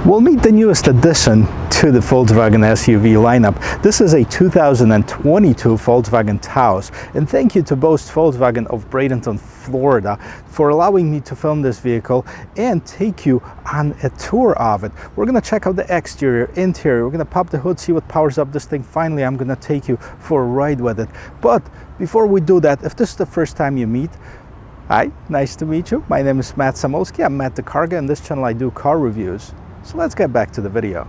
We'll meet the newest addition to the Volkswagen SUV lineup. This is a 2022 Volkswagen Taos, and thank you to Boast Volkswagen of Bradenton, Florida for allowing me to film this vehicle and take you on a tour of it. We're going to check out the exterior, interior, we're going to pop the hood, see what powers up this thing. Finally, I'm going to take you for a ride with it. But before we do that, if this is the first time you meet, hi, nice to meet you. My name is Matt Samolski. I'm Matt the Car Guy. On this channel I do car reviews. So let's get back to the video.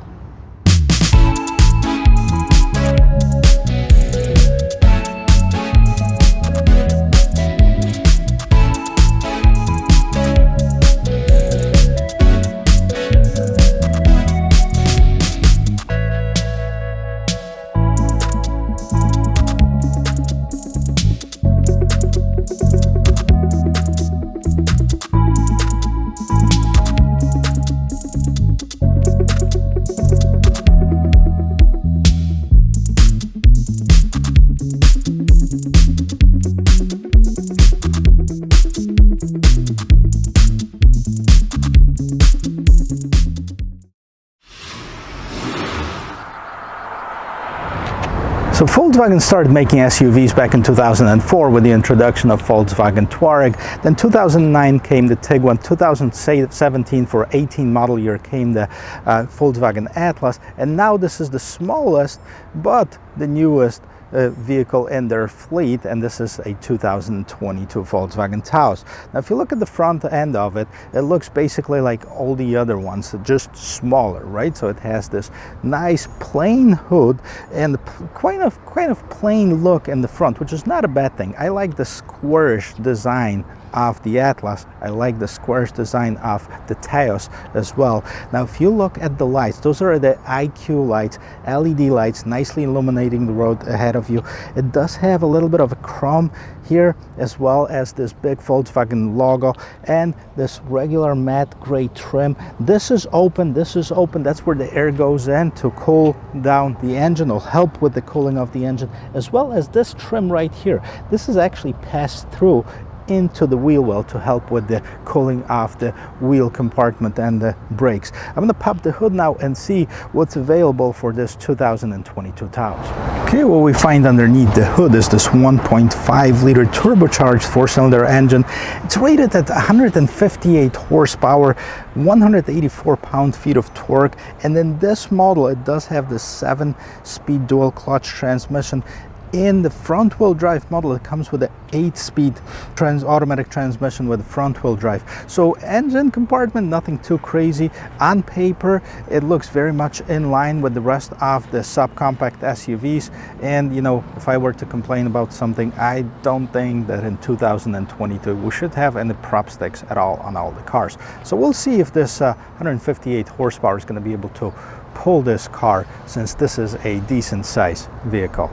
So Volkswagen started making SUVs back in 2004 with the introduction of Volkswagen Touareg. Then 2009 came the Tiguan. 2017 for 18 model year came the Volkswagen Atlas. And now this is the smallest but the newest vehicle in their fleet, and this is a 2022 Volkswagen Taos. Now if you look at the front end of it, it looks basically like all the other ones, just smaller, right? So it has this nice plain hood and kind of plain look in the front, which is not a bad thing. I like the squarish design of the Atlas. I like the squarish design of the Taos as well. Now if you look at the lights, those are the IQ lights, LED lights, nicely illuminating the road ahead of you. It does have a little bit of a chrome here, as well as this big Volkswagen logo and this regular matte gray trim. This is open, that's where the air goes in to cool down the engine, or help with the cooling of the engine, as well as this trim right here. This is actually passed through into the wheel well to help with the cooling of the wheel compartment and the brakes. I'm going to pop the hood now and see what's available for this 2022 Taos. Okay, what we find underneath the hood is this 1.5 liter turbocharged 4-cylinder engine. It's rated at 158 horsepower, 184 pound-feet of torque, and in this model it does have the 7-speed dual clutch transmission. In the front-wheel drive model, it comes with an 8-speed automatic transmission with front-wheel drive. So engine compartment, nothing too crazy. On paper, it looks very much in line with the rest of the subcompact SUVs. And you know, if I were to complain about something, I don't think that in 2022 we should have any prop sticks at all on all the cars. So we'll see if this 158 horsepower is going to be able to pull this car, since this is a decent size vehicle.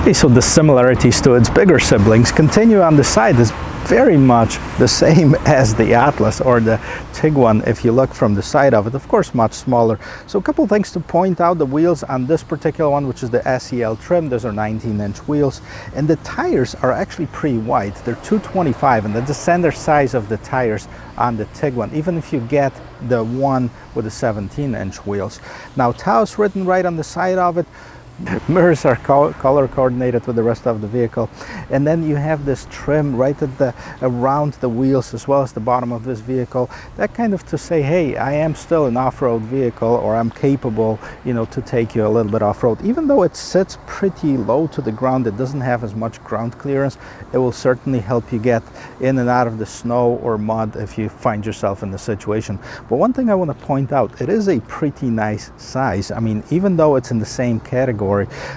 Okay, so the similarities to its bigger siblings continue on the side. It's very much the same as the Atlas or the Tiguan if you look from the side of it. Of course, much smaller. So a couple things to point out. The wheels on this particular one, which is the SEL trim, those are 19-inch wheels, and the tires are actually pretty wide. They're 225, and that's the standard size of the tires on the Tiguan, even if you get the one with the 17-inch wheels. Now Taos written right on the side of it. Mirrors are color coordinated with the rest of the vehicle, and then you have this trim right at around the wheels as well as the bottom of this vehicle. That kind of to say, hey, I am still an off-road vehicle, or I'm capable, you know, to take you a little bit off-road. Even though it sits pretty low to the ground, it doesn't have as much ground clearance. It will certainly help you get in and out of the snow or mud if you find yourself in the situation. But one thing I want to point out, it is a pretty nice size. I mean, even though it's in the same category,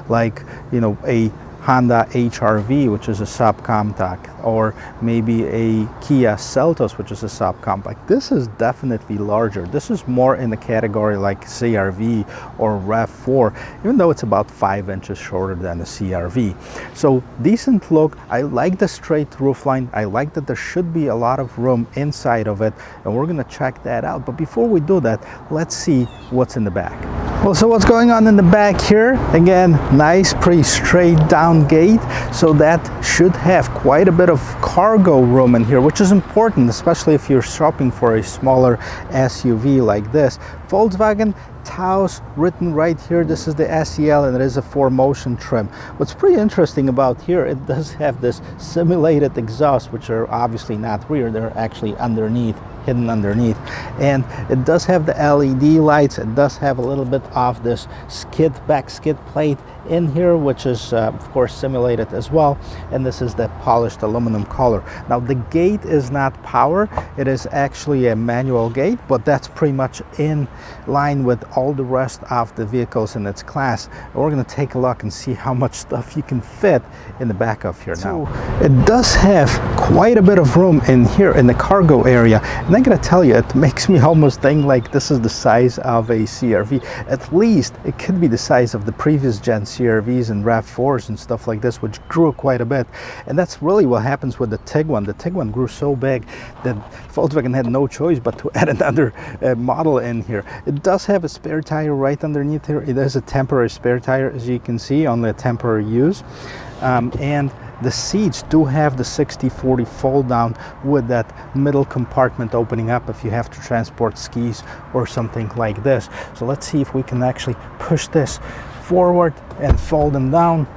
like, you know, a Honda HR-V, which is a subcompact, or maybe a Kia Seltos, which is a subcompact. This is definitely larger. This is more in the category like CR-V or RAV4, even though it's about 5 inches shorter than the CR-V. So decent look. I like the straight roofline. I like that there should be a lot of room inside of it, and we're going to check that out. But before we do that, let's see what's in the back. Well, so what's going on in the back here? Again, nice, pretty straight down gate. So that should have quite a bit of cargo room in here, which is important, especially if you're shopping for a smaller SUV like this. Volkswagen Taos written right here. This is the SEL, and it is a 4Motion trim. What's pretty interesting about here, it does have this simulated exhaust, which are obviously not rear, they're actually underneath, hidden underneath. And it does have the LED lights. It does have a little bit of this back skid plate in here, which is of course simulated as well. And this is the polished aluminum color. Now the gate is not power, it is actually a manual gate, but that's pretty much in line with all the rest of the vehicles in its class. And we're going to take a look and see how much stuff you can fit in the back of here. Now it does have quite a bit of room in here in the cargo area, and I'm going to tell you, it makes me almost think like this is the size of a CRV. At least it could be the size of the previous gen CRVs and RAV4s and stuff like this, which grew quite a bit. And that's really what happens with the Tiguan. The Tiguan grew so big that Volkswagen had no choice but to add another model in here. It does have a spare tire right underneath here. It is a temporary spare tire, as you can see, only a temporary use. And the seats do have the 60/40 fold down with that middle compartment opening up if you have to transport skis or something like this. So let's see if we can actually push this forward and fold them down.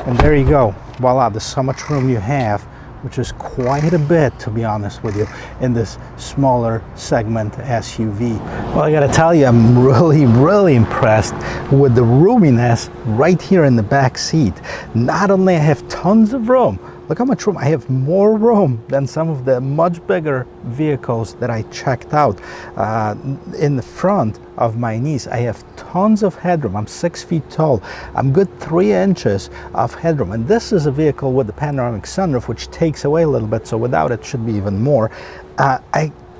And there you go. Voila, there's so much room you have, which is quite a bit, to be honest with you, in this smaller segment SUV. Well, I gotta tell you, I'm really impressed with the roominess right here in the back seat. Not only I have tons of room, look how much room. I have more room than some of the much bigger vehicles that I checked out. In the front of my knees, I have tons of headroom. I'm 6 feet tall. I'm good 3 inches of headroom. And this is a vehicle with the panoramic sunroof, which takes away a little bit. So without it, should be even more.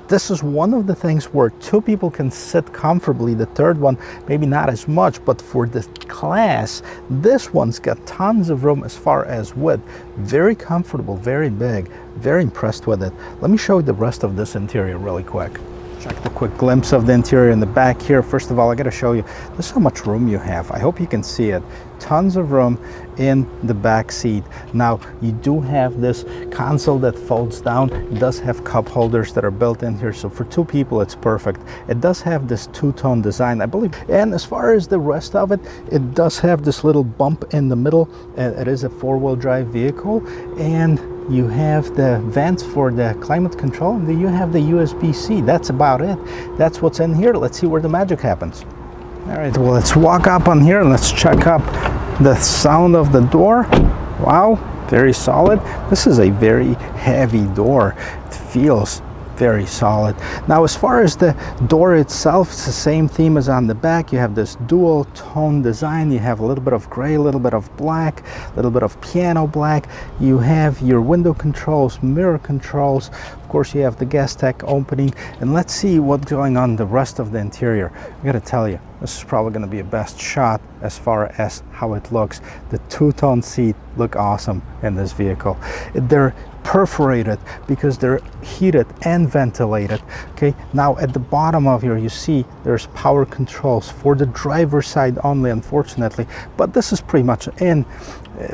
This is one of the things where 2 people can sit comfortably. The third one, maybe not as much, but for the class, this one's got tons of room as far as width. Very comfortable, very big, very impressed with it. Let me show you the rest of this interior really quick. Check the quick glimpse of the interior in the back here. First of all, I got to show you, this is how much room you have. I hope you can see it. Tons of room in the back seat. Now, you do have this console that folds down. It does have cup holders that are built in here, so for 2 people, it's perfect. It does have this 2-tone design, I believe. And as far as the rest of it, it does have this little bump in the middle. It is a 4-wheel drive vehicle, and you have the vents for the climate control, and then you have the USB-C. That's about it. That's what's in here. Let's see where the magic happens. All right, well, let's walk up on here and let's check up the sound of the door. Wow, very solid. This is a very heavy door. It feels very solid. Now, as far as the door itself, it's the same theme as on the back. You have this dual tone design. You have a little bit of gray, a little bit of black, a little bit of piano black. You have your window controls, mirror controls. Of course, you have the gas tank opening. And let's see what's going on in the rest of the interior. I gotta tell you, this is probably going to be a best shot as far as how it looks. The 2-tone seat look awesome in this vehicle. They're perforated because they're heated and ventilated. Okay, now at the bottom of here, you see there's power controls for the driver's side only, unfortunately, but this is pretty much in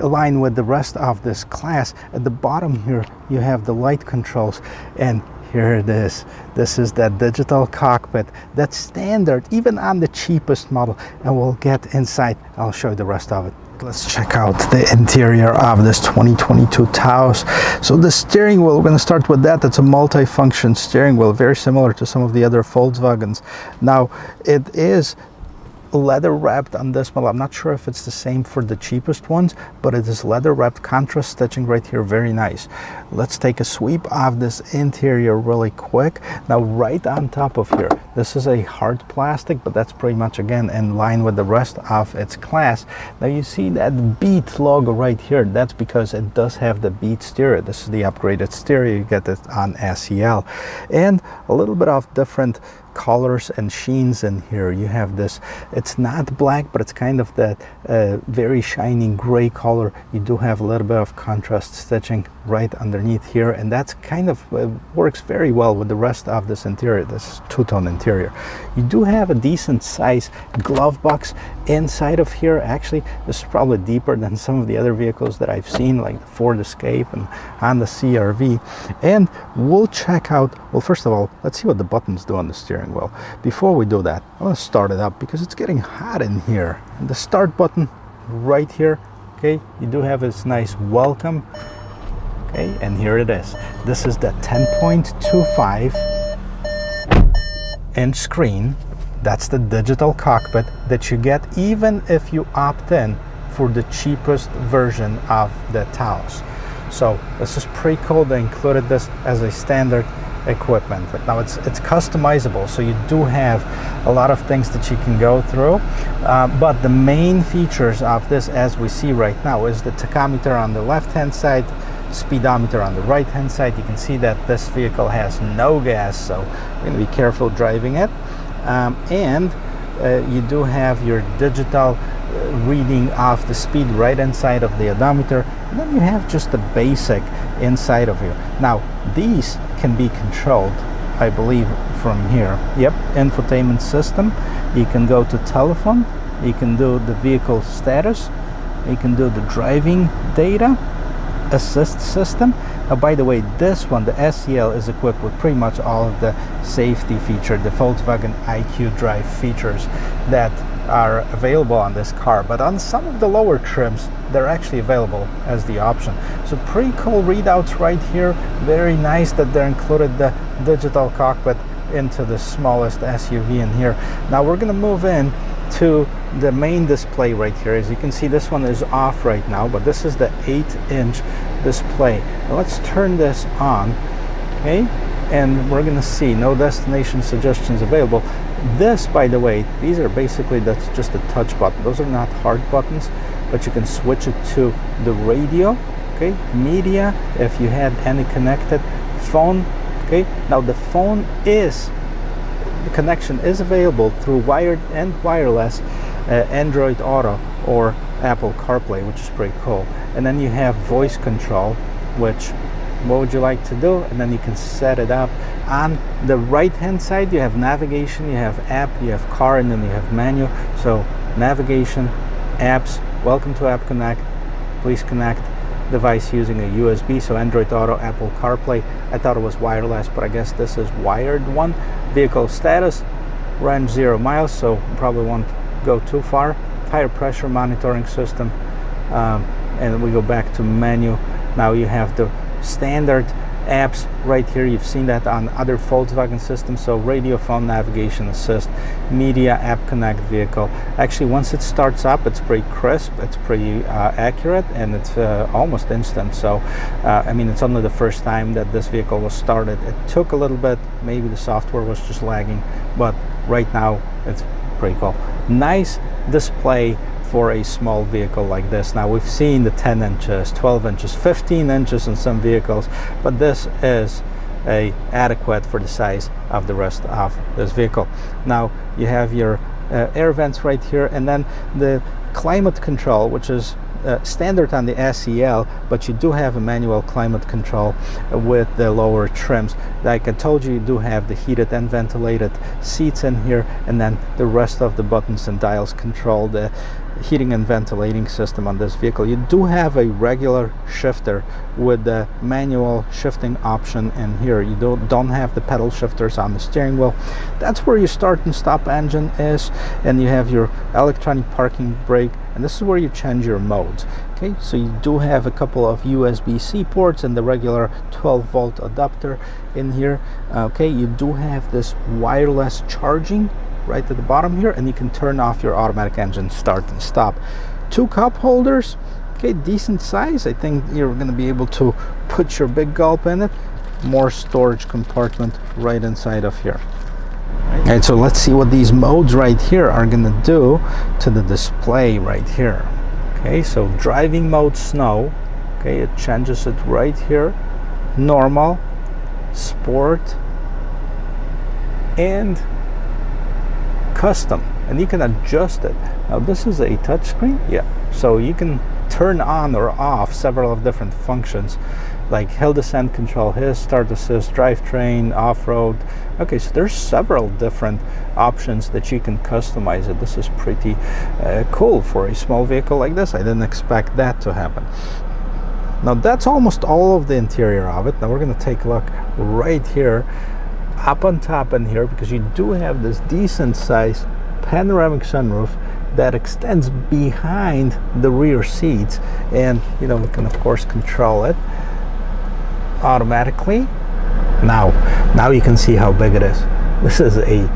line with the rest of this class. At the bottom here, you have the light controls, and here it is. This is that digital cockpit that's standard even on the cheapest model, and we'll get inside. I'll show you the rest of it. Let's check out the interior of this 2022 Taos. So the steering wheel, we're going to start with that. It's a multi-function steering wheel, very similar to some of the other Volkswagens. Now, it is leather wrapped on this model. I'm not sure if it's the same for the cheapest ones, but it is leather wrapped, contrast stitching right here, very nice. Let's take a sweep of this interior really quick. Now, right on top of here, this is a hard plastic, but that's pretty much again in line with the rest of its class. Now you see that Beat logo right here. That's because it does have the Beat stereo. This is the upgraded stereo. You get it on SEL, and a little bit of different colors and sheens in here. You have this, It's not black, but it's kind of that very shiny gray color. You do have a little bit of contrast stitching right underneath here, and that's kind of works very well with the rest of this interior, this two-tone interior. You do have a decent size glove box inside of here. Actually, this is probably deeper than some of the other vehicles that I've seen, like the Ford Escape and Honda CR-V. And we'll check out, well, first of all, let's see what the buttons do on the steering wheel. Before we do that, I want to start it up because it's getting hot in here. And the start button right here, okay, you do have this nice welcome, okay, and here it is. This is the 10.25 inch screen. That's the digital cockpit that you get even if you opt in for the cheapest version of the Taos. So this is pretty cool. They included this as a standard equipment. Now it's customizable, so you do have a lot of things that you can go through, but the main features of this, as we see right now, is the tachometer on the left hand side, speedometer on the right hand side. You can see that this vehicle has no gas, so you're going to be careful driving it. And you do have your digital reading of the speed right inside of the odometer, and then you have just the basic inside of here. Now these can be controlled, I believe, from here. Yep, infotainment system. You can go to telephone, you can do the vehicle status, you can do the driving data, assist system. Now, by the way, this one, the SEL, is equipped with pretty much all of the safety feature, the Volkswagen IQ Drive features that are available on this car, but on some of the lower trims they're actually available as the option. So pretty cool readouts right here. Very nice that they included the digital cockpit into the smallest SUV in here. Now we're going to move in to the main display right here. As you can see, this one is off right now, but this is the 8-inch display. Now let's turn this on, okay, and we're going to see no destination suggestions available. This, by the way, these are basically, that's just a touch button. Those are not hard buttons, but you can switch it to the radio, okay, media, if you had any connected phone, okay. Now the phone is, the connection is available through wired and wireless, Android Auto or Apple CarPlay, which is pretty cool. And then you have voice control, which, what would you like to do? And then you can set it up. On the right hand side you have navigation, you have app, you have car, and then you have menu. So navigation, apps, welcome to App Connect, please connect device using a USB. So Android Auto, Apple CarPlay. I thought it was wireless, but I guess this is wired one. Vehicle status, range 0 miles, so probably won't go too far. Tire pressure monitoring system, and we go back to menu. Now you have the standard apps right here. You've seen that on other Volkswagen systems. So radio, phone, navigation, assist, media, app connect, vehicle. Actually, once it starts up, it's pretty crisp, it's pretty accurate, and it's almost instant. So I mean, it's only the first time that this vehicle was started. It took a little bit, maybe the software was just lagging, but right now it's pretty cool. Nice display for a small vehicle like this. Now we've seen the 10 inches, 12 inches, 15 inches in some vehicles, but this is adequate for the size of the rest of this vehicle. Now you have your air vents right here, and then the climate control, which is standard on the SEL, but you do have a manual climate control with the lower trims. Like I told you, you do have the heated and ventilated seats in here, and then the rest of the buttons and dials control the heating and ventilating system on this vehicle. You do have a regular shifter with the manual shifting option in here. You don't have the pedal shifters on the steering wheel. That's where your start and stop engine is, and you have your electronic parking brake, and this is where you change your modes. Okay, so you do have a couple of USB-C ports and the regular 12-volt adapter in here. Okay, you do have this wireless charging right at the bottom here, and you can turn off your automatic engine start and stop. 2 cup holders, okay, decent size. I think you're going to be able to put your big gulp in it. More storage compartment right inside of here. All right, so let's see what these modes right here are going to do to the display right here. Okay, so driving mode, snow. Okay, it changes it right here. Normal, sport, and custom, and you can adjust it. Now this is a touch screen, yeah, so you can turn on or off several of different functions like hill descent control, hill start assist, drivetrain, off-road. Okay, so there's several different options that you can customize it. This is pretty cool for a small vehicle like this. I didn't expect that to happen. Now that's almost all of the interior of it. Now we're going to take a look right here up on top in here, because you do have this decent size panoramic sunroof that extends behind the rear seats, and you know, we can of course control it automatically. Now you can see how big it is. This is a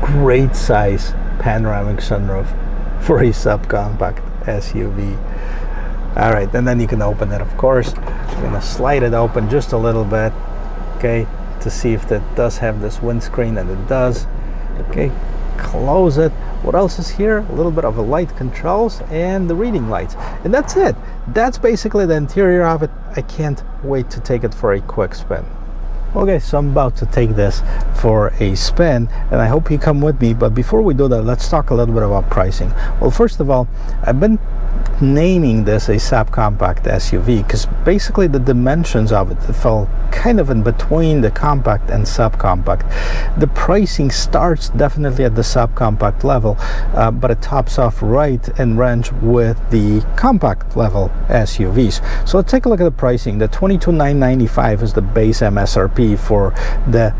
great size panoramic sunroof for a subcompact SUV. All right, and then you can open it, of course. I'm gonna slide it open just a little bit, okay, to see if that does have this windscreen, and it does. Okay, close it. What else is here? A little bit of a light controls and the reading lights, and that's it. That's basically the interior of it. I can't wait to take it for a quick spin. Okay, so I'm about to take this for a spin, and I hope you come with me. But before we do that, let's talk a little bit about pricing. Well, first of all, I've been naming this a subcompact SUV because basically the dimensions of it fell kind of in between the compact and subcompact. The pricing starts definitely at the subcompact level, but it tops off right in range with the compact level SUVs. So let's take a look at the pricing. The $22,995 is the base MSRP for the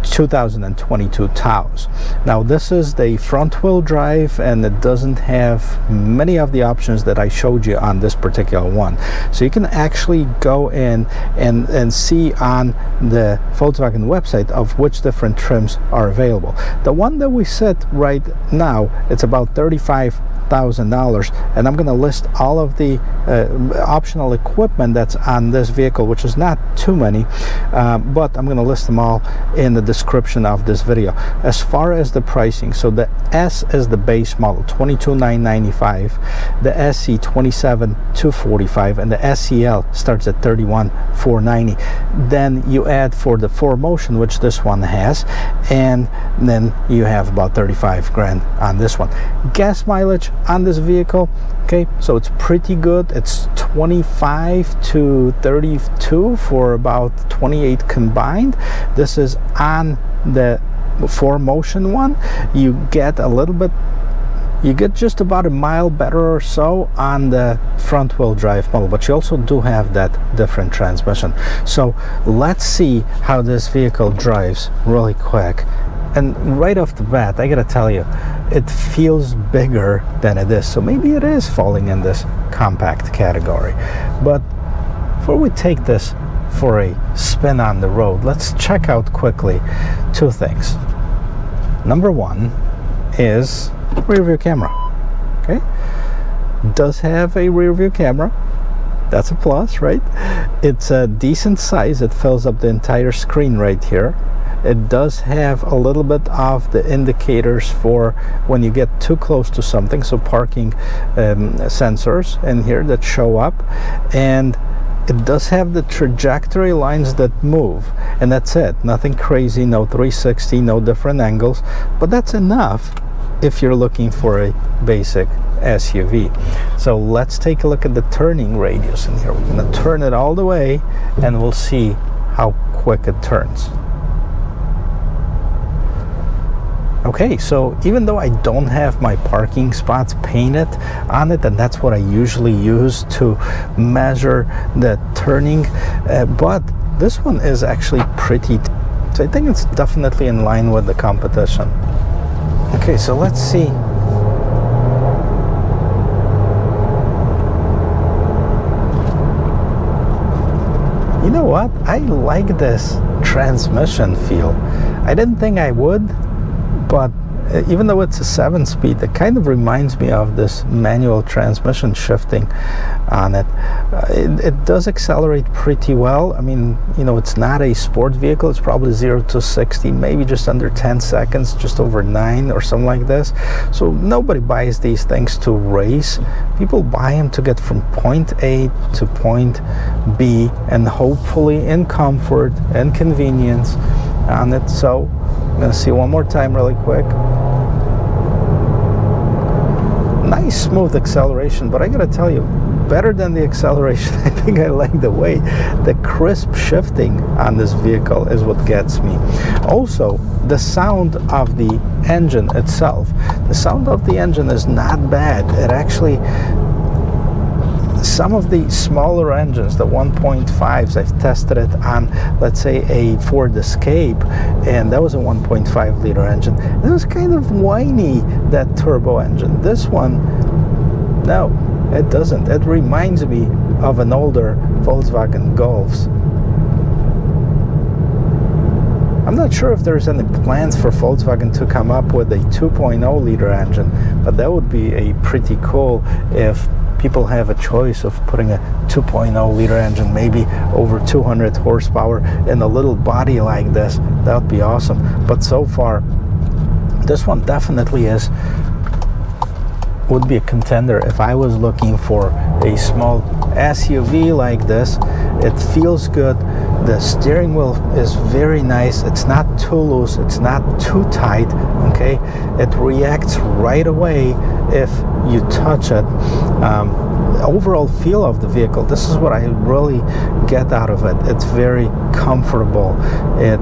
2022 Taos. Now this is the front wheel drive, and it doesn't have many of the options that I showed you on this particular one. So you can actually go in and see on the Volkswagen website of which different trims are available. The one that we set right now, it's about $35,000, and I'm going to list all of the optional equipment that's on this vehicle, which is not too many, but I'm going to list them all in the description of this video. As far as the pricing, so the S is the base model, $22,995, the SE $27,245, and the SEL starts at $31,490. Then you add for the 4Motion, which this one has, and then you have about 35 grand on this one. Gas mileage on this vehicle, okay, so it's pretty good. It's 25 to 32 for about 28 combined. This is on the 4Motion one. You get a little bit, you get just about a mile better or so on the front wheel drive model, but you also do have that different transmission. So let's see how this vehicle drives really quick. And right off the bat, I gotta tell you, it feels bigger than it is. So maybe it is falling in this compact category. But before we take this for a spin on the road, let's check out quickly two things. Number one is rear view camera. Okay, does have a rear view camera. That's a plus, right? It's a decent size. It fills up the entire screen right here. It does have a little bit of the indicators for when you get too close to something, so parking sensors in here that show up, and it does have the trajectory lines that move, and that's it. Nothing crazy, no 360, no different angles, but that's enough if you're looking for a basic SUV. So let's take a look at the turning radius in here. We're going to turn it all the way, and we'll see how quick it turns. Okay, so even though I don't have my parking spots painted on it, and that's what I usually use to measure the turning, but this one is actually pretty, so I think it's definitely in line with the competition. Okay, so let's see. You know what? I like this transmission feel. I didn't think I would, but even though it's a 7-speed, it kind of reminds me of this manual transmission shifting on it. It does accelerate pretty well. I mean, you know, it's not a sport vehicle. It's probably 0 to 60, maybe just under 10 seconds, just over 9 or something like this. So nobody buys these things to race. People buy them to get from point A to point B, and hopefully in comfort and convenience on it. So I'm going to see one more time really quick. nice smooth acceleration, but I gotta tell you, better than the acceleration, I think I like the way the crisp shifting on this vehicle is what gets me. Also, the sound of the engine itself. The sound of the engine is not bad. It actually, some of the smaller engines, the 1.5s, I've tested it on, let's say, a Ford Escape, and that was a 1.5 liter engine. It was kind of whiny, that turbo engine. This one, no, it doesn't. It reminds me of an older Volkswagen Golfs. I'm not sure if there's any plans for Volkswagen to come up with a 2.0 liter engine, but that would be a pretty cool if people have a choice of putting a 2.0 liter engine, maybe over 200 horsepower in a little body like this. That would be awesome. But so far, this one definitely would be a contender if I was looking for a small SUV like this. It feels good. The steering wheel is very nice. It's not too loose, it's not too tight, okay? It reacts right away if you touch it. Overall feel of the vehicle, this is what I really get out of it. It's very comfortable. I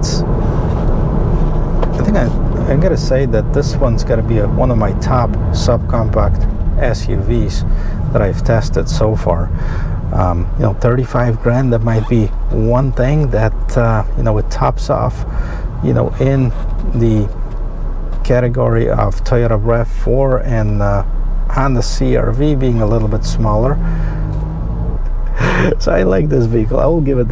think I gotta say that this one's gotta be one of my top subcompact SUVs that I've tested so far. 35 grand, that might be one thing that it tops off in the category of Toyota RAV4 and Honda CR-V being a little bit smaller. So I like this vehicle. I will give it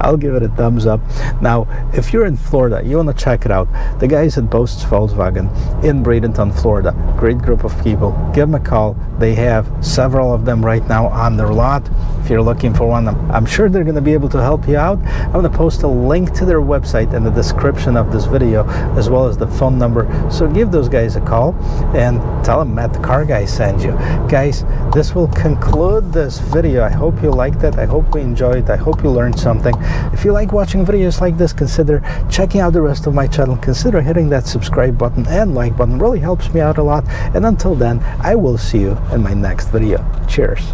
I'll give it a thumbs up. Now, if you're in Florida, you want to check it out, the guys at Boats Volkswagen in Bradenton, Florida, great group of people. Give them a call. They have several of them right now on their lot. If you're looking for one, I'm sure they're going to be able to help you out. I'm going to post a link to their website in the description of this video, as well as the phone number. So give those guys a call and tell them Matt the Car Guy sent you. Guys, this will conclude this video. I hope you liked it. I hope we enjoyed. I hope you learned something. If you like watching videos like this, consider checking out the rest of my channel. Consider hitting that subscribe button and like button. It really helps me out a lot. And until then, I will see you in my next video. Cheers.